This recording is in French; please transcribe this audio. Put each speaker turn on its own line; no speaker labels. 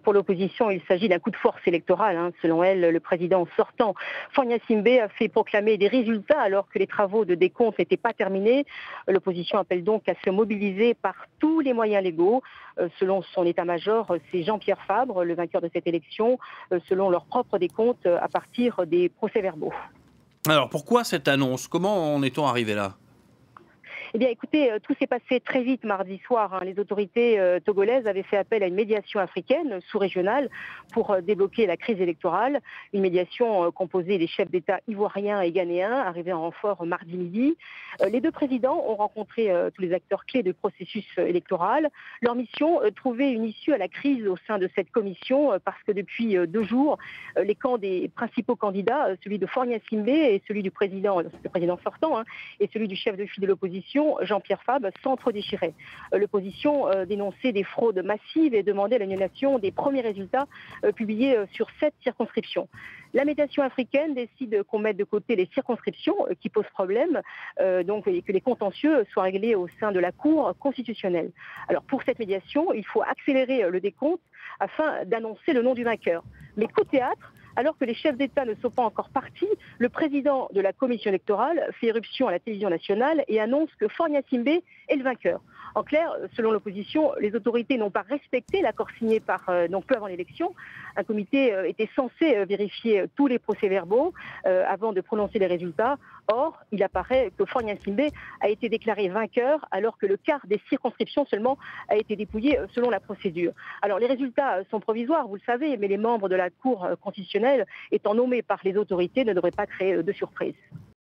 Pour l'opposition, il s'agit d'un coup de force électoral. Selon elle, le président sortant, Faure Gnassingbe, a fait proclamer des résultats alors que les travaux de décompte n'étaient pas terminés. L'opposition appelle donc à se mobiliser par tous les moyens légaux. Selon son état-major, c'est Jean-Pierre Fabre, le vainqueur de cette élection, selon leur propre décompte à partir des procès-verbaux.
Alors pourquoi cette annonce? Comment en est-on arrivé là?
Eh bien, écoutez, tout s'est passé très vite mardi soir. Les autorités togolaises avaient fait appel à une médiation africaine sous-régionale pour débloquer la crise électorale. Une médiation composée des chefs d'État ivoiriens et ghanéens, arrivés en renfort mardi midi. Les deux présidents ont rencontré tous les acteurs clés du processus électoral. Leur mission, trouver une issue à la crise au sein de cette commission, parce que depuis 2 jours, les camps des principaux candidats, celui de Faure Gnassingbe et celui du président, le président sortant, et celui du chef de file de l'opposition, Jean-Pierre Fabre, s'entre-déchirait. L'opposition dénonçait des fraudes massives et demandait l'annulation des premiers résultats publiés sur 7 circonscriptions. La médiation africaine décide qu'on mette de côté les circonscriptions qui posent problème, donc, et que les contentieux soient réglés au sein de la Cour constitutionnelle. Alors pour cette médiation, il faut accélérer le décompte afin d'annoncer le nom du vainqueur. Mais qu'au théâtre, alors que les chefs d'État ne sont pas encore partis, le président de la commission électorale fait éruption à la télévision nationale et annonce que Faure Gnassingbe est le vainqueur. En clair, selon l'opposition, les autorités n'ont pas respecté l'accord signé donc peu avant l'élection. Un comité était censé vérifier tous les procès-verbaux avant de prononcer les résultats. Or, il apparaît que Faure Gnassingbe a été déclaré vainqueur alors que le quart des circonscriptions seulement a été dépouillé selon la procédure. Alors les résultats sont provisoires, vous le savez, mais les membres de la Cour constitutionnelle étant nommés par les autorités ne devraient pas créer de surprise.